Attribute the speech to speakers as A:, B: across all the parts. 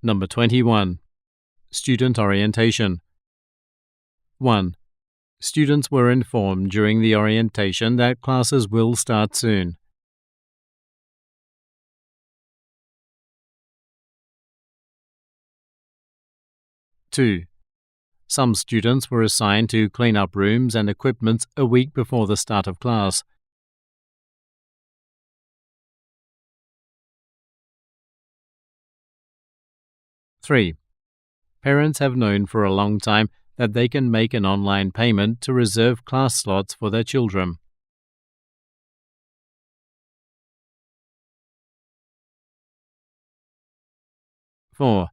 A: Number 21. Student orientation. 1. Students were informed during the orientation that classes will start soon. 2. Some students were assigned to clean up rooms and equipment a week before the start of class. 3. Parents have known for a long time that they can make an online payment to reserve class slots for their children. 4.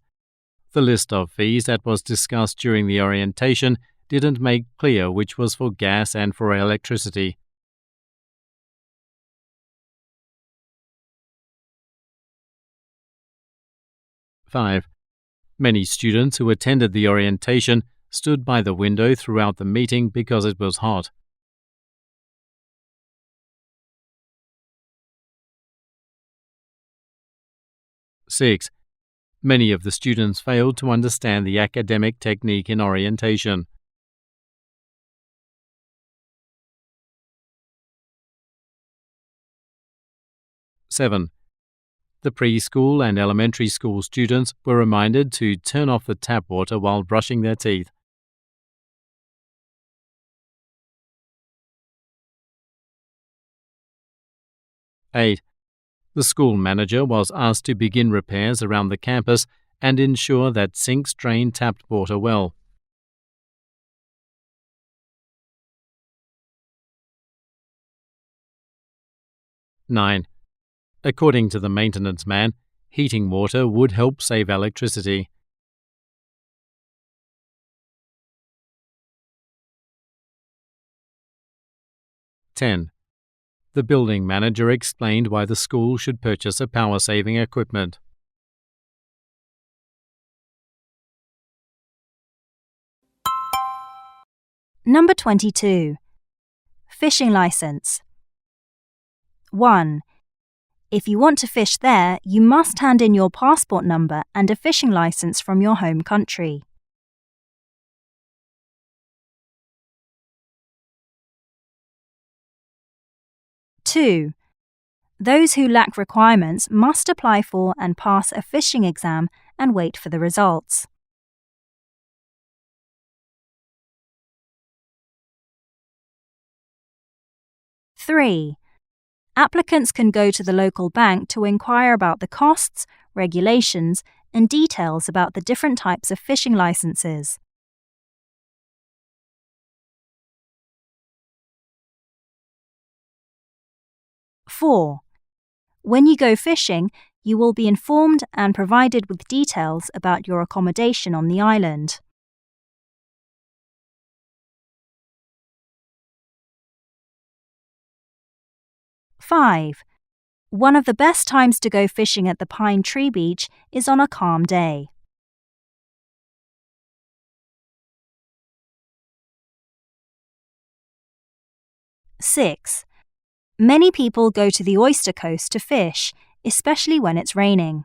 A: The list of fees that was discussed during the orientation didn't make clear which was for gas and for electricity. 5. Many students who attended the orientation stood by the window throughout the meeting because it was hot. 6. Many of the students failed to understand the academic technique in orientation. 7. The preschool and elementary school students were reminded to turn off the tap water while brushing their teeth. 8. The school manager was asked to begin repairs around the campus and ensure that sinks drain tapped water well. 9. According to the maintenance man, heating water would help save electricity. 10. The building manager explained why the school should purchase a power-saving equipment.
B: Number 22. Fishing license. 1. If you want to fish there, you must hand in your passport number and a fishing license from your home country. 2. Those who lack requirements must apply for and pass a fishing exam and wait for the results. 3. Applicants can go to the local bank to inquire about the costs, regulations, and details about the different types of fishing licenses. 4. When you go fishing, you will be informed and provided with details about your accommodation on the island. 5. One of the best times to go fishing at the Pine Tree Beach is on a calm day. 6. Many people go to the Oyster Coast to fish, especially when it's raining.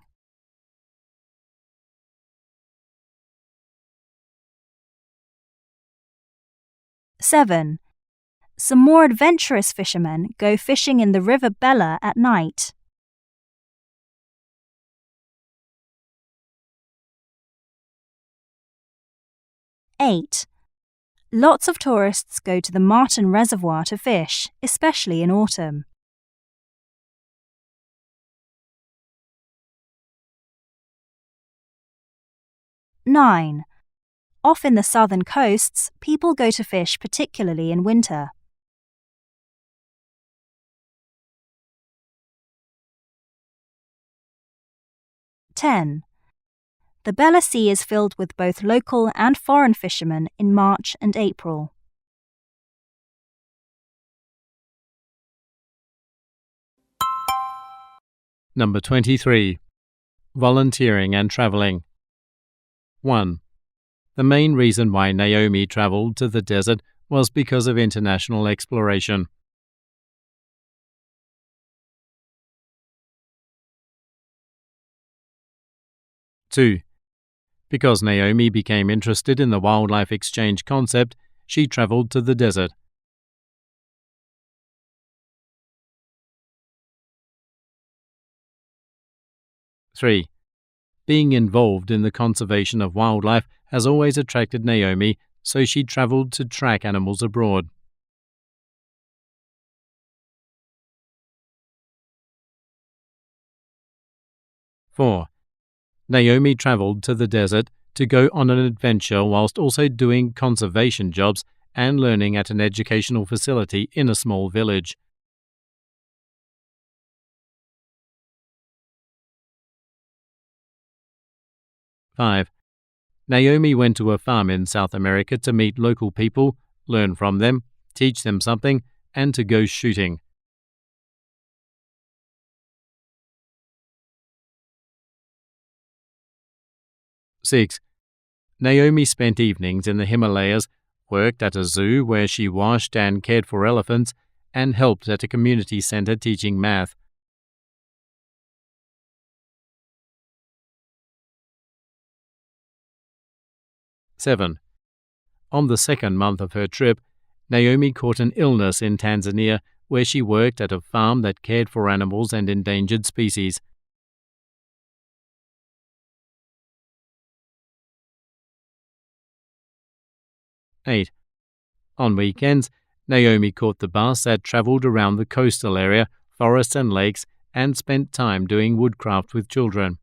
B: 7. Some more adventurous fishermen go fishing in the River Bella at night. 8. Lots of tourists go to the Martin Reservoir to fish, especially in autumn. 9. Off in the southern coasts, people go to fish particularly in winter. 10. The Bella Sea is filled with both local and foreign fishermen in March and April.
A: Number 23. Volunteering and traveling. 1. The main reason why Naomi traveled to the desert was because of international exploration. 2. Because Naomi became interested in the wildlife exchange concept, she travelled to the desert. 3. Being involved in the conservation of wildlife has always attracted Naomi, so she travelled to track animals abroad. 4. Naomi travelled to the desert to go on an adventure whilst also doing conservation jobs and learning at an educational facility in a small village. 5. Naomi went to a farm in South America to meet local people, learn from them, teach them something, and to go shooting. 6. Naomi spent evenings in the Himalayas, worked at a zoo where she washed and cared for elephants, and helped at a community centre teaching math. 7. On the second month of her trip, Naomi caught an illness in Tanzania where she worked at a farm that cared for animals and endangered species. 8. On weekends, Naomi caught the bus that travelled around the coastal area, forests and lakes, and spent time doing woodcraft with children.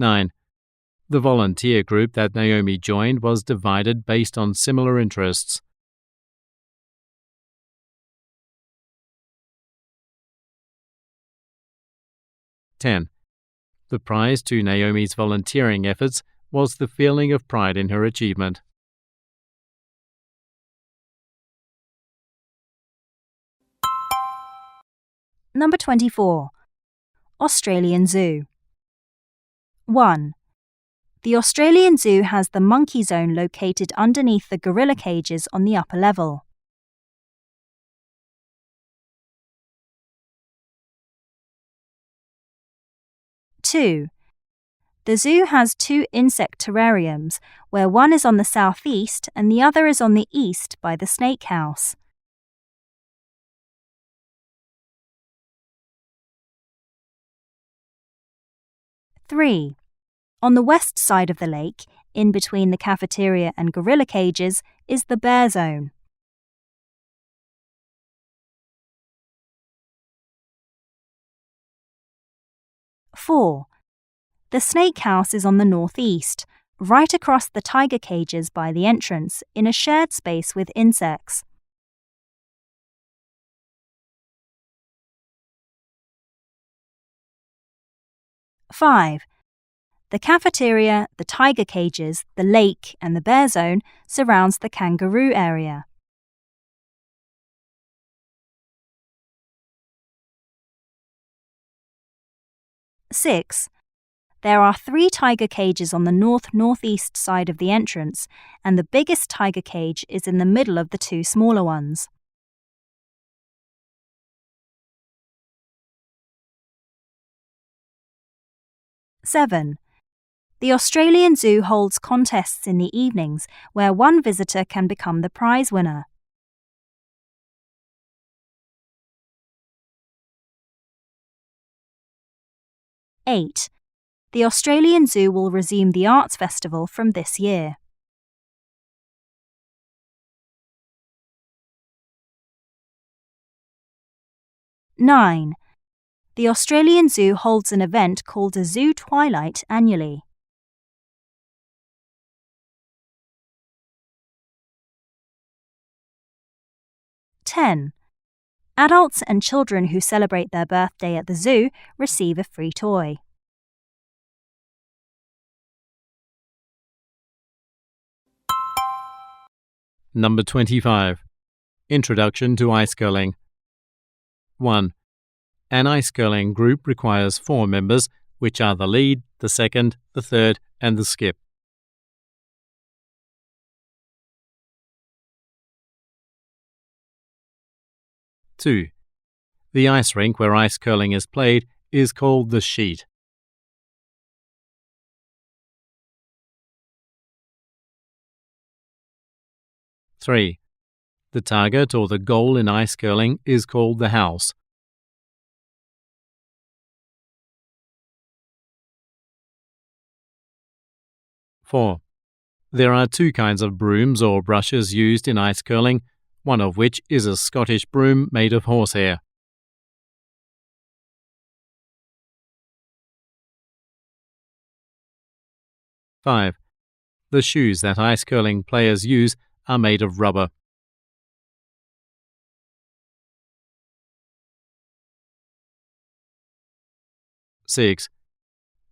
A: 9. The volunteer group that Naomi joined was divided based on similar interests. 10. The prize to Naomi's volunteering efforts was the feeling of pride in her achievement.
B: Number 24. Australian Zoo. 1. The Australian Zoo has the monkey zone located underneath the gorilla cages on the upper level. 2. The zoo has 2 insect terrariums, where one is on the southeast and the other is on the east by the snake house. 3. On the west side of the lake, in between the cafeteria and gorilla cages, is the bear zone. 4. The snake house is on the northeast, right across the tiger cages by the entrance, in a shared space with insects. 5. The cafeteria, the tiger cages, the lake, and the bear zone surrounds the kangaroo area. 6. There are 3 tiger cages on the north-northeast side of the entrance, and the biggest tiger cage is in the middle of the 2 smaller ones. 7. The Australian Zoo holds contests in the evenings where one visitor can become the prize winner. 8. The Australian Zoo will resume the Arts Festival from this year. 9. The Australian Zoo holds an event called a Zoo Twilight annually. 10. Adults and children who celebrate their birthday at the zoo receive a free toy.
A: Number 25. Introduction to Ice Curling. 1. An ice curling group requires 4 members, which are the lead, the second, the third, and the skip. 2. The ice rink where ice curling is played is called the sheet. Three. The target or the goal in ice curling is called the house. Four. There are two kinds of brooms or brushes used in ice curling, one of which is a Scottish broom made of horsehair. Five. The shoes that ice curling players use are made of rubber. Six.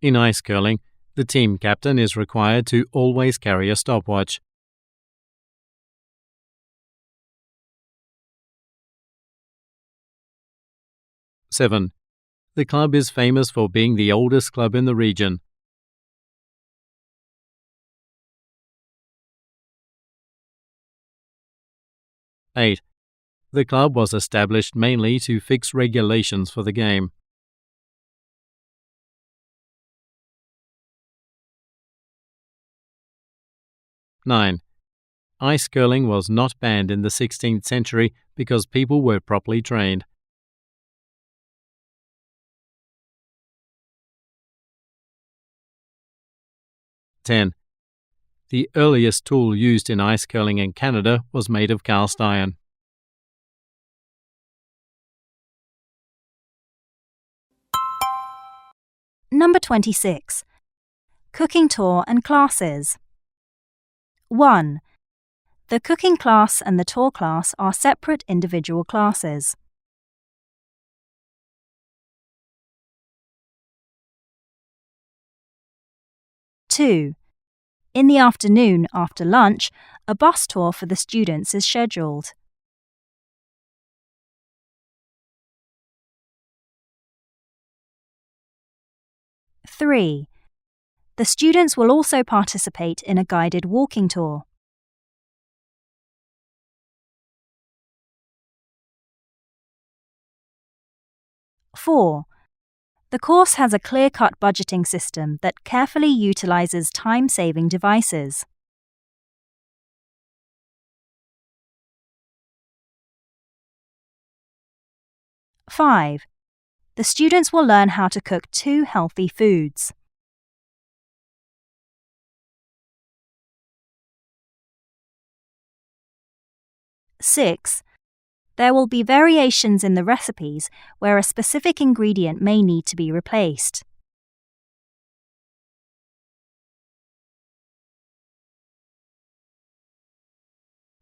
A: In ice curling, the team captain is required to always carry a stopwatch. Seven. The club is famous for being the oldest club in the region. Eight. The club was established mainly to fix regulations for the game. Nine. Ice curling was not banned in the 16th century because people were properly trained. 10. The earliest tool used in ice curling in Canada was made of cast iron.
B: Number 26. Cooking tour and classes. 1. The cooking class and the tour class are separate individual classes. 2. In the afternoon, after lunch, a bus tour for the students is scheduled. 3. The students will also participate in a guided walking tour. 4. The course has a clear-cut budgeting system that carefully utilizes time-saving devices. 5. The students will learn how to cook 2 healthy foods. 6. There will be variations in the recipes where a specific ingredient may need to be replaced.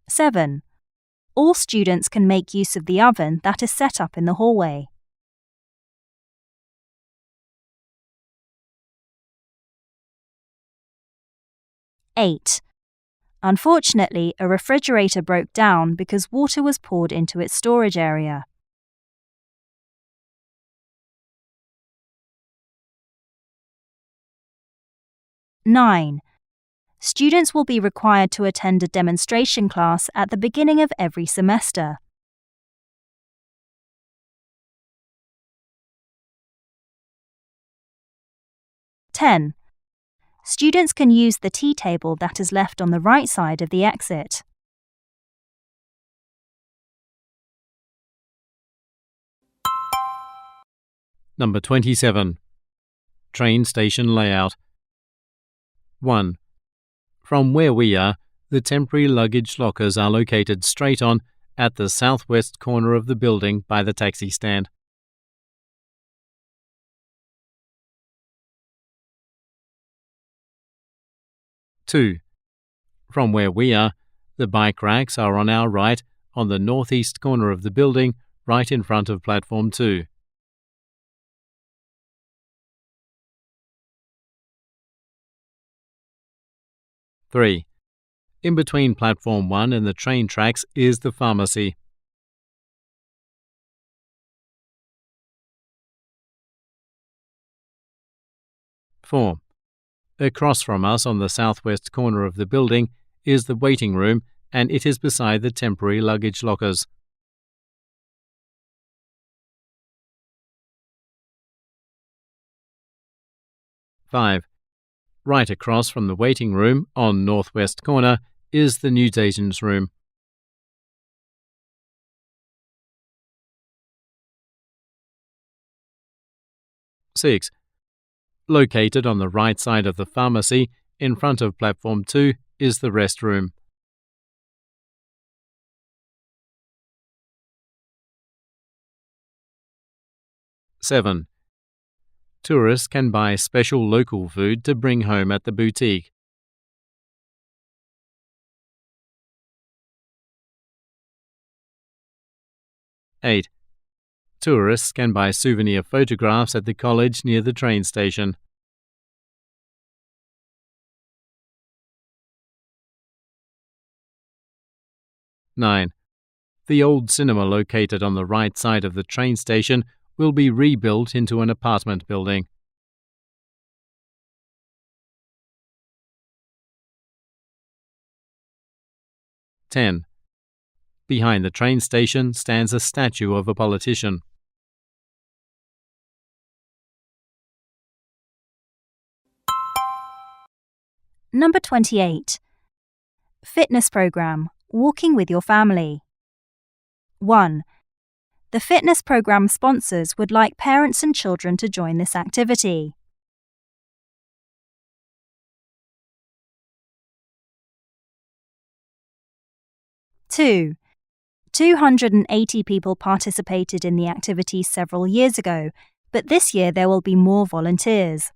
B: 7. All students can make use of the oven that is set up in the hallway. 8. Unfortunately, a refrigerator broke down because water was poured into its storage area. 9. Students will be required to attend a demonstration class at the beginning of every semester. 10. Students can use the tea table that is left on the right side of the exit.
A: Number 27. Train station layout. 1. From where we are, the temporary luggage lockers are located straight on at the southwest corner of the building by the taxi stand. 2. From where we are, the bike racks are on our right on the northeast corner of the building, right in front of platform 2. 3. In between platform 1 and the train tracks is the pharmacy. 4. Across from us on the southwest corner of the building is the waiting room, and it is beside the temporary luggage lockers. 5. Right across from the waiting room on northwest corner is the Mutations room. 6. Located on the right side of the pharmacy, in front of platform 2, is the restroom. 7. Tourists can buy special local food to bring home at the boutique. 8. Tourists can buy souvenir photographs at the college near the train station. 9. The old cinema located on the right side of the train station will be rebuilt into an apartment building. 10. Behind the train station stands a statue of a politician.
B: 28. Fitness program, walking with your family. 1. The fitness program sponsors would like parents and children to join this activity. 2. 280 people participated in the activity several years ago, but this year there will be more volunteers.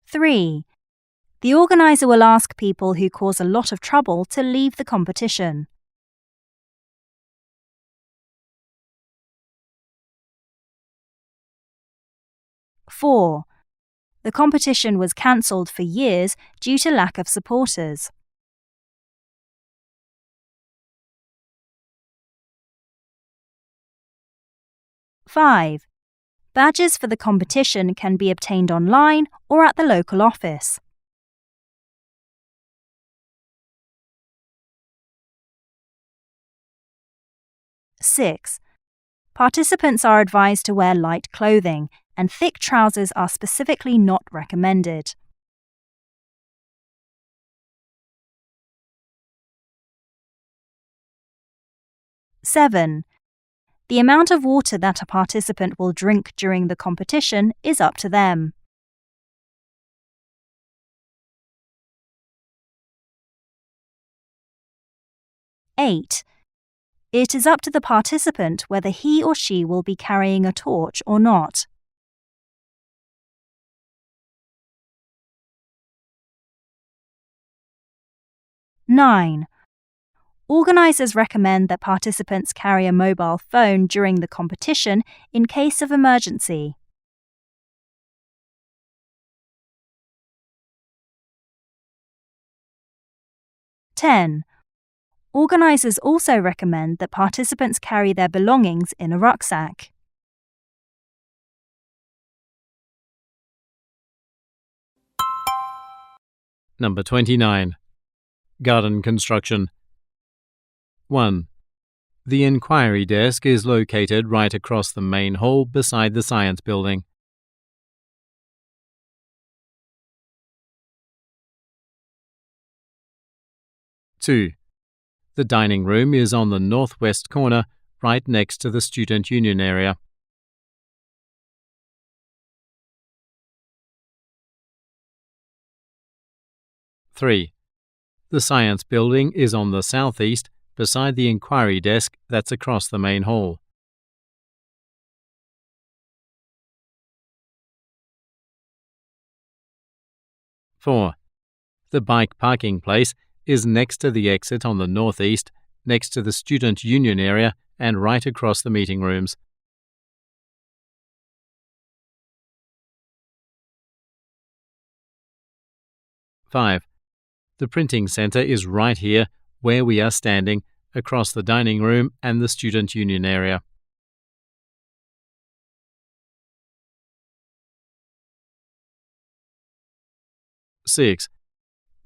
B: 3. The organizer will ask people who cause a lot of trouble to leave the competition. 4. The competition was cancelled for years due to lack of supporters. 5. Badges for the competition can be obtained online or at the local office. 6. Participants are advised to wear light clothing, and thick trousers are specifically not recommended. 7. The amount of water that a participant will drink during the competition is up to them. 8. It is up to the participant whether he or she will be carrying a torch or not. 9. Organisers recommend that participants carry a mobile phone during the competition in case of emergency. 10. Organisers also recommend that participants carry their belongings in a rucksack.
A: Number 29. Garden construction. 1. The inquiry desk is located right across the main hall beside the science building. 2. The dining room is on the northwest corner, right next to the student union area. 3. The science building is on the southeast, beside the inquiry desk that's across the main hall. 4. The bike parking place is next to the exit on the northeast, next to the student union area and right across the meeting rooms. 5. The printing centre is right here, where we are standing, across the dining room and the student union area. 6.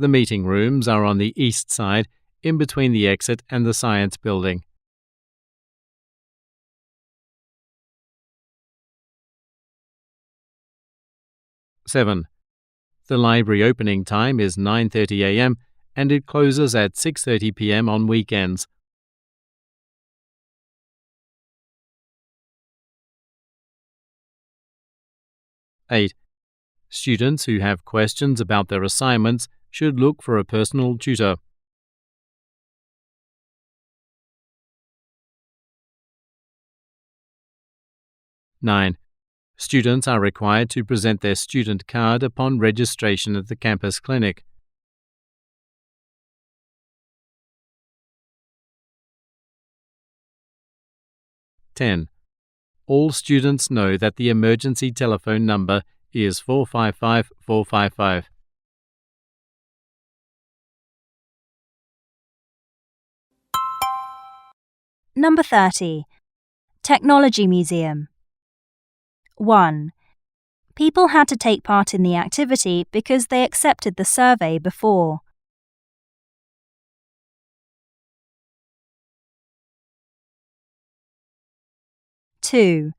A: The meeting rooms are on the east side, in between the exit and the science building. 7. The library opening time is 9:30 a.m. and it closes at 6:30 p.m. on weekends. 8. Students who have questions about their assignments should look for a personal tutor. 9. Students are required to present their student card upon registration at the campus clinic. 10. All students know that the emergency telephone number is 455 455.
B: Number 30. Technology Museum. 1. People had to take part in the activity because they accepted the survey before. 2.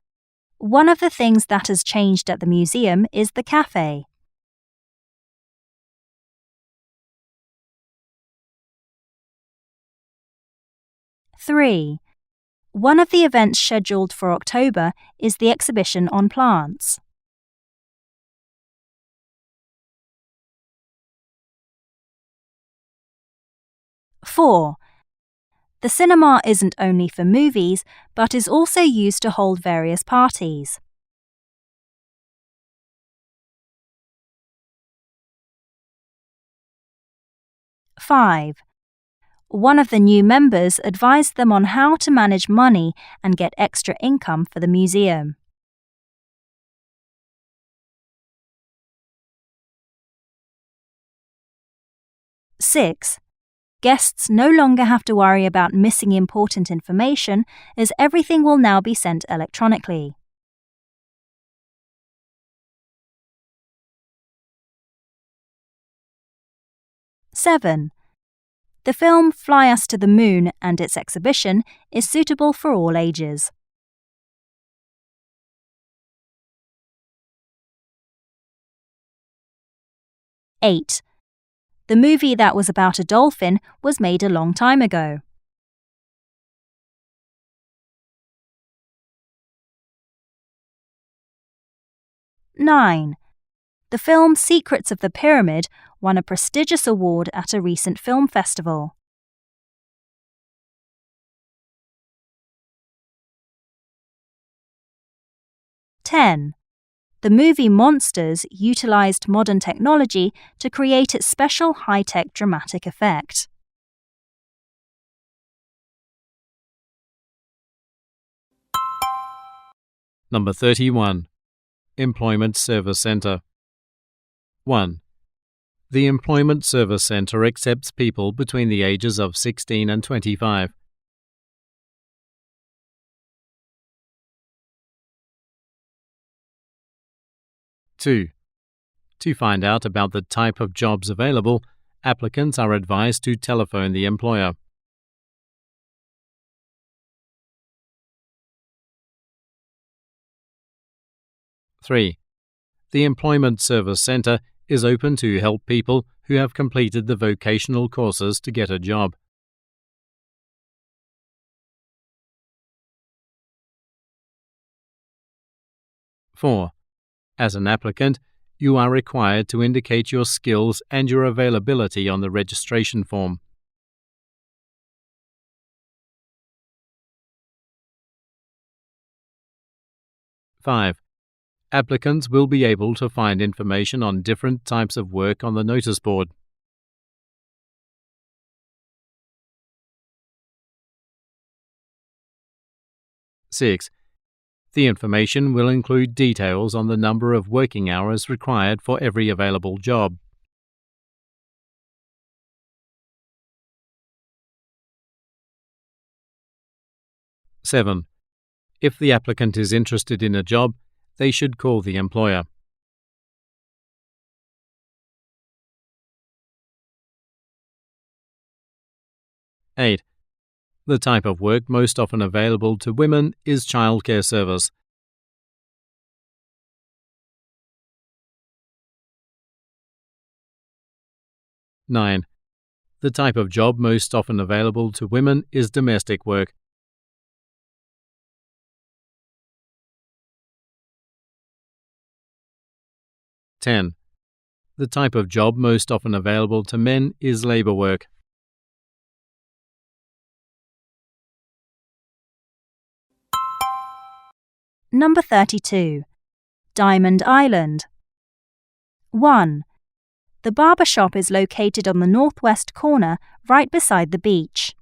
B: One of the things that has changed at the museum is the cafe. 3. One of the events scheduled for October is the exhibition on plants. 4. The cinema isn't only for movies, but is also used to hold various parties. 5. One of the new members advised them on how to manage money and get extra income for the museum. 6. Guests no longer have to worry about missing important information, as everything will now be sent electronically. '7. The film Fly Us to the Moon and its exhibition is suitable for all ages. '8. The movie that was about a dolphin was made a long time ago. 9. The film Secrets of the Pyramid won a prestigious award at a recent film festival. 10. The movie Monsters utilized modern technology to create its special high-tech dramatic effect.
A: Number 31. Employment Service Center. 1. The Employment Service Center accepts people between the ages of 16 and 25. 2. To find out about the type of jobs available, applicants are advised to telephone the employer. 3. The Employment Service Center is open to help people who have completed the vocational courses to get a job. 4. As an applicant, you are required to indicate your skills and your availability on the registration form. 5. Applicants will be able to find information on different types of work on the notice board. 6. The information will include details on the number of working hours required for every available job. 7. If the applicant is interested in a job, they should call the employer. 8. The type of work most often available to women is childcare service. 9. The type of job most often available to women is domestic work. 10. The type of job most often available to men is labour work.
B: Number 32. Diamond Island. 1. The barber shop is located on the northwest corner right beside the beach.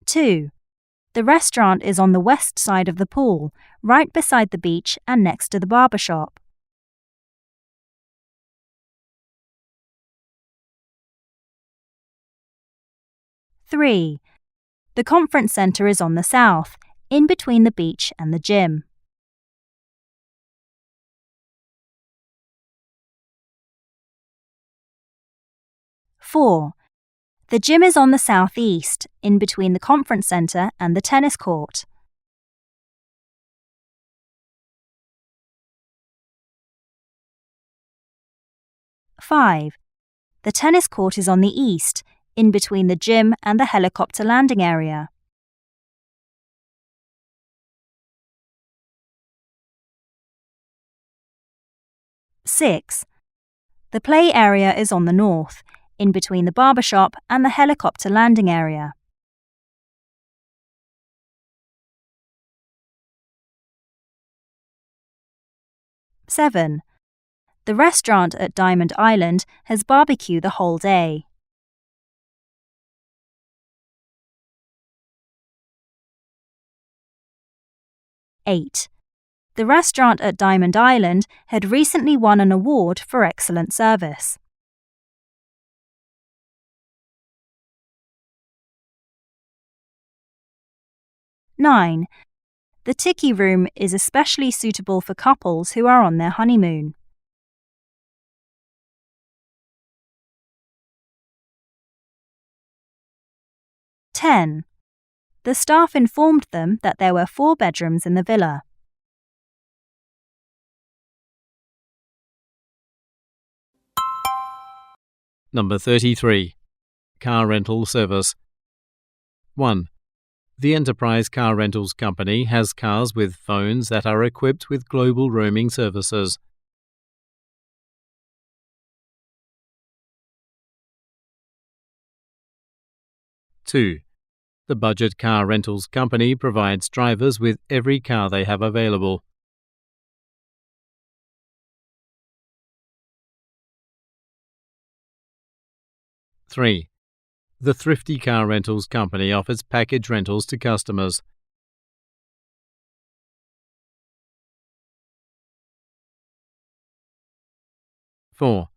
B: 2. The restaurant is on the west side of the pool, right beside the beach and next to the barber shop. 3. The conference centre is on the south, in between the beach and the gym. 4. The gym is on the southeast, in between the conference centre and the tennis court. 5. The tennis court is on the east, in between the gym and the helicopter landing area. 6. The play area is on the north, in between the barber shop and the helicopter landing area. 7. The restaurant at Diamond Island has barbecue the whole day. 8. The restaurant at Diamond Island had recently won an award for excellent service. 9. The Tiki Room is especially suitable for couples who are on their honeymoon. 10. The staff informed them that there were 4 bedrooms in the villa.
A: Number 33. Car rental service. 1. The Enterprise Car Rentals Company has cars with phones that are equipped with global roaming services. 2. The Budget Car Rentals Company provides drivers with every car they have available. 3. The Thrifty Car Rentals Company offers package rentals to customers. 4.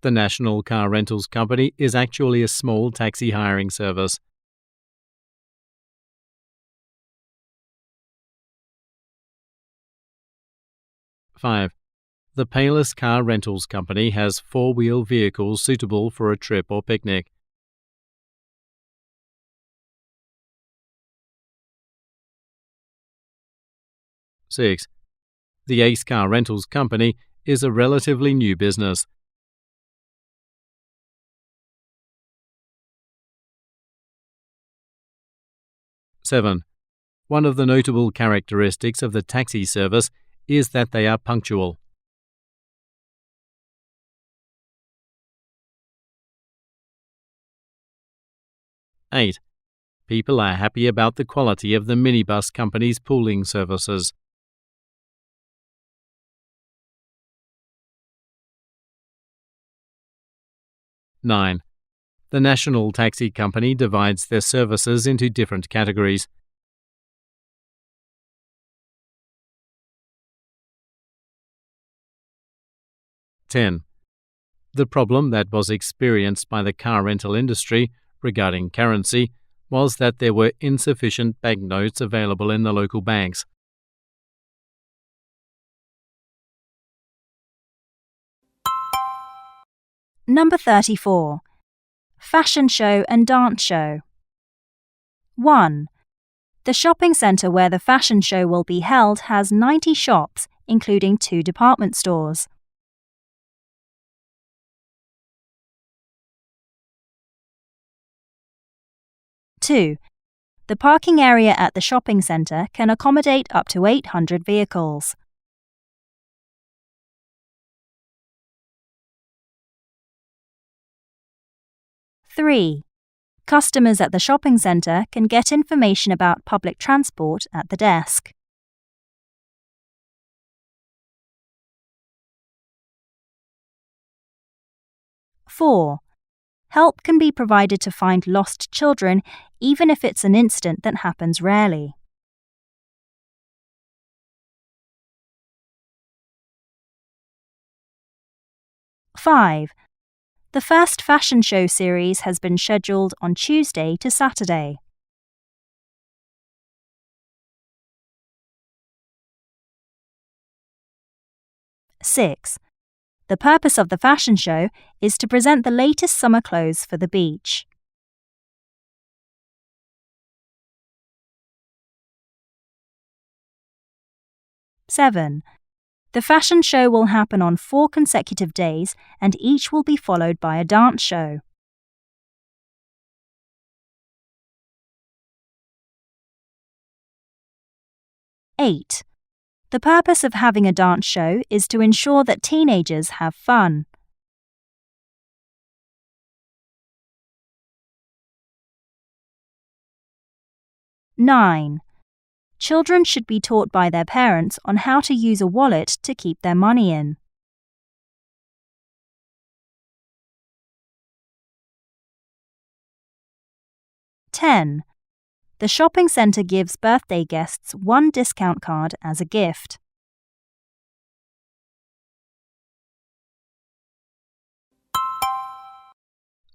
A: The National Car Rentals Company is actually a small taxi hiring service. 5. The Payless Car Rentals Company has 4-wheel vehicles suitable for a trip or picnic. 6. The Ace Car Rentals Company is a relatively new business. 7. One of the notable characteristics of the taxi service is that they are punctual. 8. People are happy about the quality of the minibus company's pooling services. 9. The National Taxi Company divides their services into different categories. 10. The problem that was experienced by the car rental industry regarding currency was that there were insufficient banknotes available in the local banks.
B: Number 34. Fashion show and dance show. 1. The shopping centre where the fashion show will be held has 90 shops, including 2 department stores. Two, the parking area at the shopping centre can accommodate up to 800 vehicles. Three, customers at the shopping centre can get information about public transport at the desk. Four, help can be provided to find lost children, even if it's an incident that happens rarely. Five, the first fashion show series has been scheduled on Tuesday to Saturday. Six, the purpose of the fashion show is to present the latest summer clothes for the beach. Seven, the fashion show will happen on 4 consecutive days and each will be followed by a dance show. Eight, the purpose of having a dance show is to ensure that teenagers have fun. Nine, children should be taught by their parents on how to use a wallet to keep their money in. 10. The shopping centre gives birthday guests 1 discount card as a gift.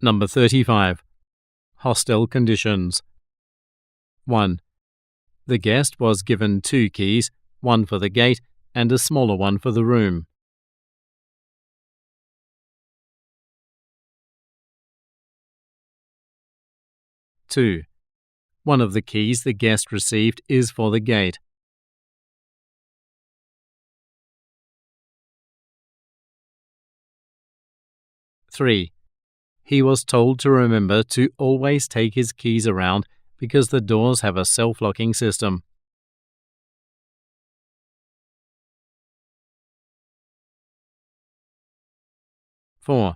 A: Number 35. Hostel conditions. 1. The guest was given 2 keys, one for the gate and a smaller one for the room. 2. One of the keys the guest received is for the gate. 3. He was told to remember to always take his keys around because the doors have a self-locking system. 4.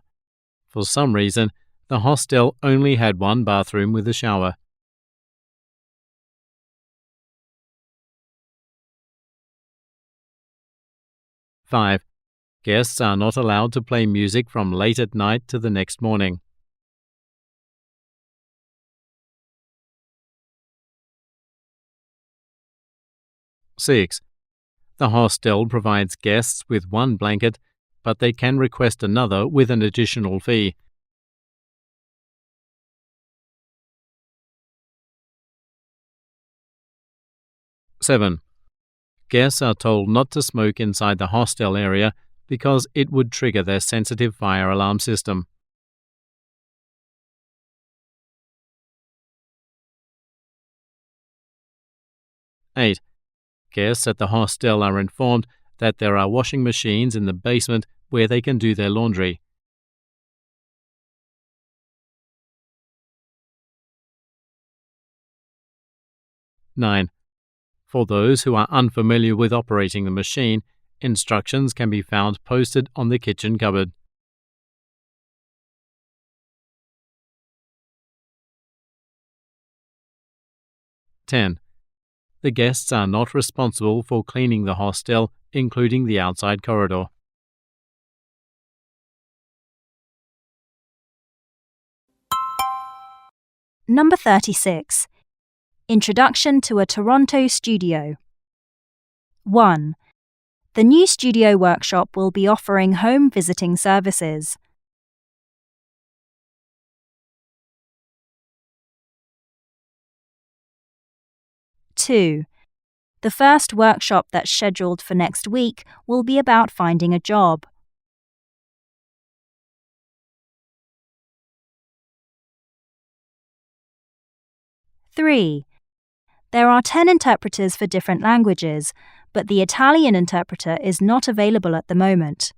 A: For some reason, the hostel only had 1 bathroom with a shower. 5. Guests are not allowed to play music from late at night to the next morning. 6. The hostel provides guests with 1 blanket, but they can request another with an additional fee. 7. Guests are told not to smoke inside the hostel area because it would trigger their sensitive fire alarm system. 8. Guests at the hostel are informed that there are washing machines in the basement where they can do their laundry. 9. For those who are unfamiliar with operating the machine, instructions can be found posted on the kitchen cupboard. 10. The guests are not responsible for cleaning the hostel, including the outside corridor.
B: Number 36. Introduction to a Toronto studio. 1. The new studio workshop will be offering home visiting services. 2. The first workshop that's scheduled for next week will be about finding a job. 3. There are 10 interpreters for different languages, but the Italian interpreter is not available at the moment.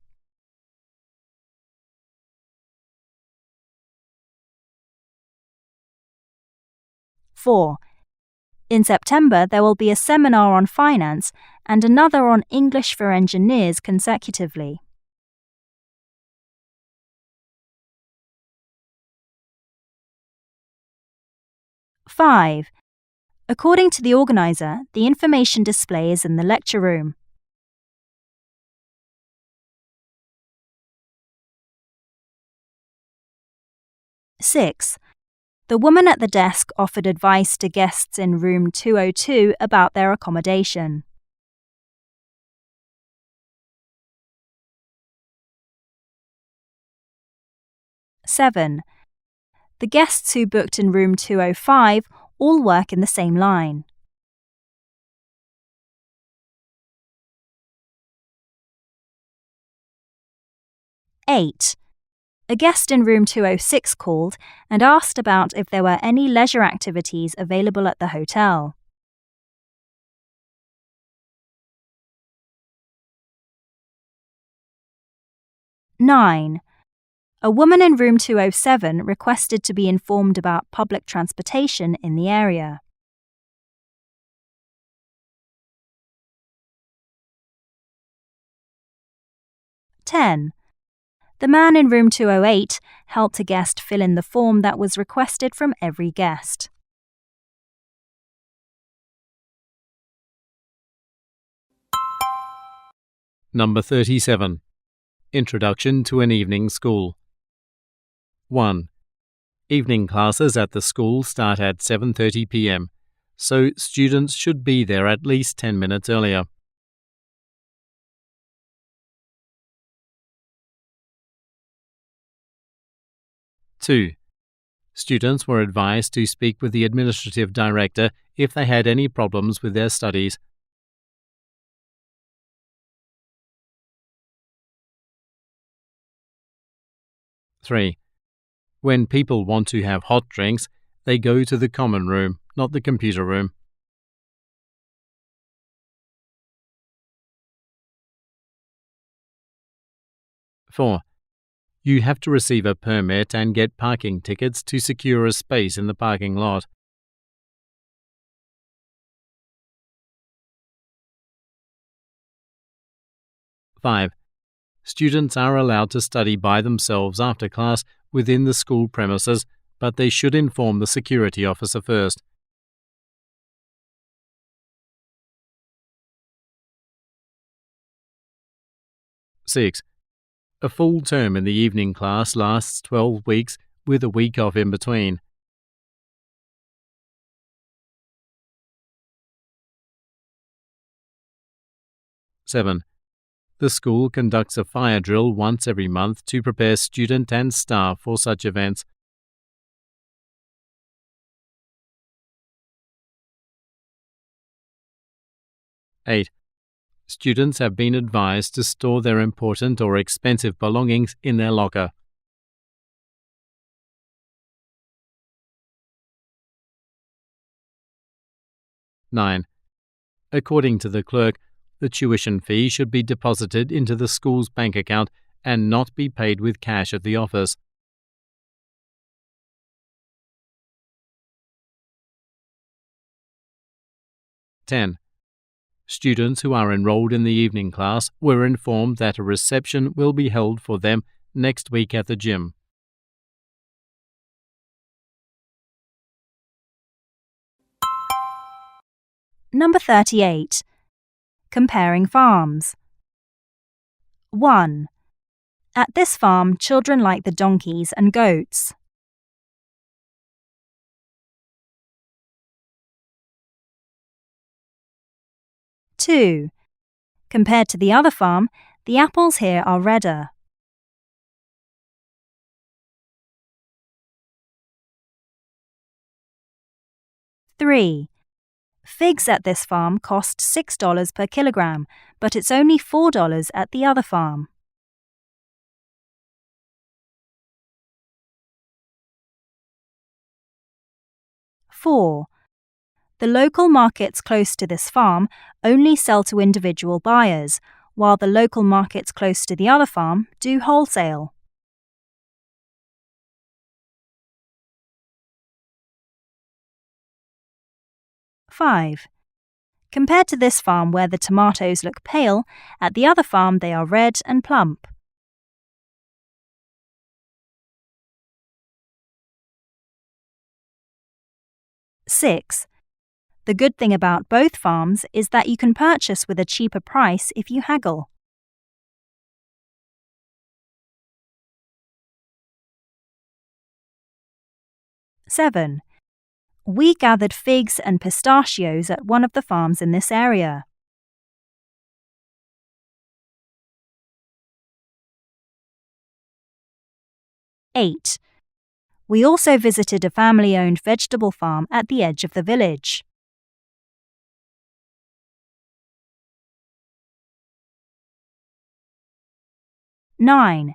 B: Four. In September, there will be a seminar on finance and another on English for engineers consecutively. Five. According to the organizer, the information display is in the lecture room. Six. The woman at the desk offered advice to guests in room 202 about their accommodation. Seven. The guests who booked in room 205 all work in the same line. Eight. A guest in room 206 called and asked about if there were any leisure activities available at the hotel. Nine. A woman in room 207 requested to be informed about public transportation in the area. Ten. The man in room 208 helped a guest fill in the form that was requested from every guest.
A: Number 37. Introduction to an Evening School. 1. Evening classes at the school start at 7:30 p.m., so students should be there at least 10 minutes earlier. 2. Students were advised to speak with the administrative director if they had any problems with their studies. 3. When people want to have hot drinks, they go to the common room, not the computer room. 4. You have to receive a permit and get parking tickets to secure a space in the parking lot. 5. Students are allowed to study by themselves after class within the school premises, but they should inform the security officer first. 6. A full term in the evening class lasts 12 weeks with a week off in between. 7. The school conducts a fire drill once every month to prepare student and staff for such events. 8. Students have been advised to store their important or expensive belongings in their locker. 9. According to the clerk, the tuition fee should be deposited into the school's bank account and not be paid with cash at the office. 10. Students who are enrolled in the evening class were informed that a reception will be held for them next week at the gym.
B: Number 38. Comparing farms. 1. At this farm, children like the donkeys and goats. 2. Compared to the other farm, the apples here are redder. 3. Figs at this farm cost $6 per kilogram, but it's only $4 at the other farm. 4. The local markets close to this farm only sell to individual buyers, while the local markets close to the other farm do wholesale. Five. Compared to this farm where the tomatoes look pale, at the other farm they are red and plump. Six. The good thing about both farms is that you can purchase with a cheaper price if you haggle. Seven. We gathered figs and pistachios at one of the farms in this area. Eight. We also visited a family-owned vegetable farm at the edge of the village. Nine.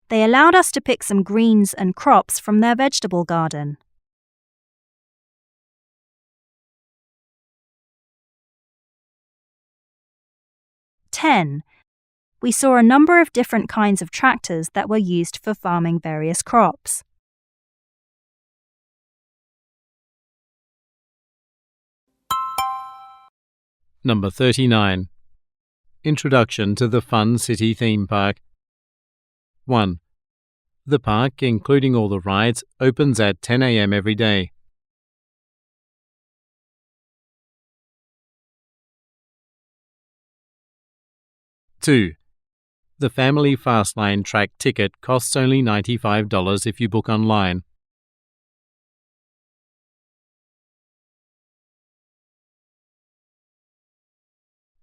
B: They allowed us to pick some greens and crops from their vegetable garden. 10. We saw a number of different kinds of tractors that were used for farming various crops.
A: Number 39. Introduction to the Fun City Theme Park. 1. The park, including all the rides, opens at 10 a.m. every day. 2. The Family Fastlane track ticket costs only $95 if you book online.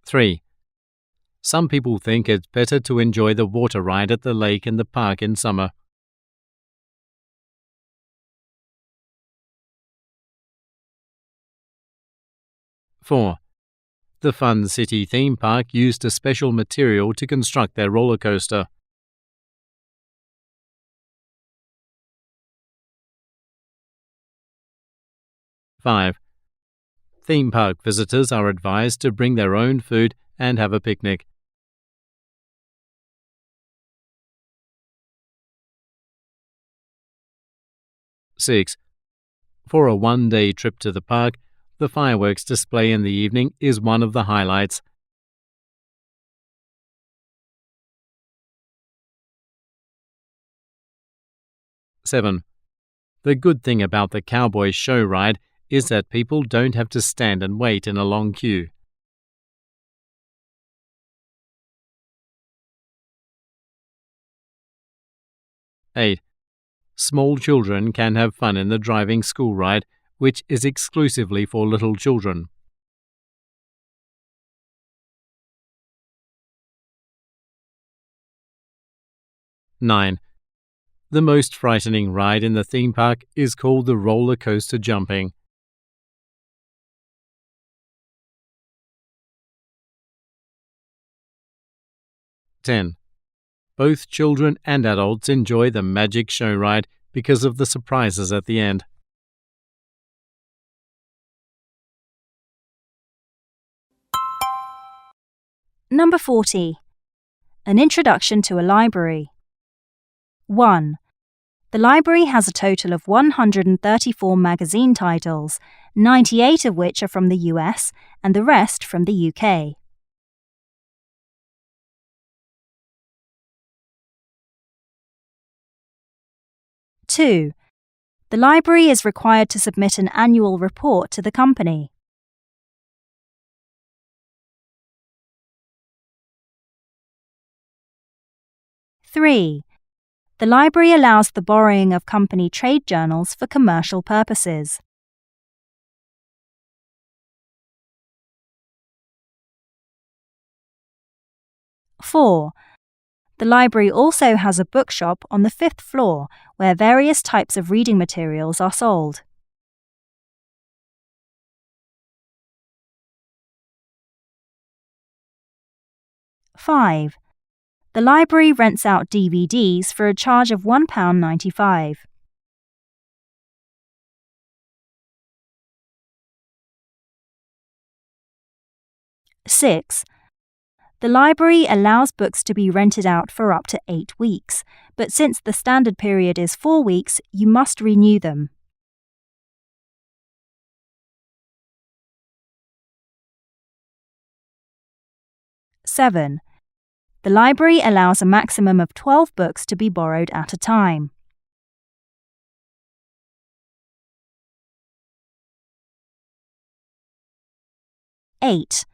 A: 3. Some people think it's better to enjoy the water ride at the lake in the park in summer. 4. The Fun City Theme Park used a special material to construct their roller coaster. 5. Theme park visitors are advised to bring their own food and have a picnic. 6. For a one-day trip to the park, the fireworks display in the evening is one of the highlights. 7. The good thing about the Cowboy Show ride is that people don't have to stand and wait in a long queue. 8. Small children can have fun in the driving school ride, which is exclusively for little children. 9. The most frightening ride in the theme park is called the roller coaster jumping. 10. Both children and adults enjoy the magic show ride because of the surprises at the end.
B: Number 40. An introduction to a library. 1. The library has a total of 134 magazine titles, 98 of which are from the US and the rest from the UK. 2. The library is required to submit an annual report to the company. 3. The library allows the borrowing of company trade journals for commercial purposes. 4. The library also has a bookshop on the 5th floor where various types of reading materials are sold. 5. The library rents out DVDs for a charge of £1.95. 6. The library allows books to be rented out for up to 8 weeks, but since the standard period is 4 weeks, you must renew them. 7. The library allows a maximum of 12 books to be borrowed at a time. 8.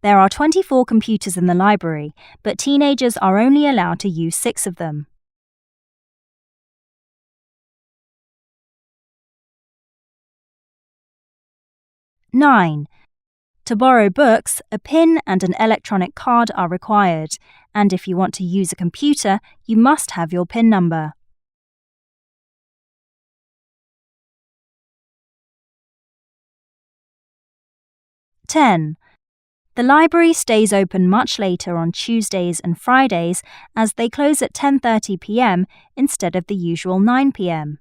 B: There are 24 computers in the library, but teenagers are only allowed to use 6 of them. 9. To borrow books, a PIN and an electronic card are required, and if you want to use a computer, you must have your PIN number. 10. The library stays open much later on Tuesdays and Fridays as they close at 10:30 p.m. instead of the usual 9 p.m.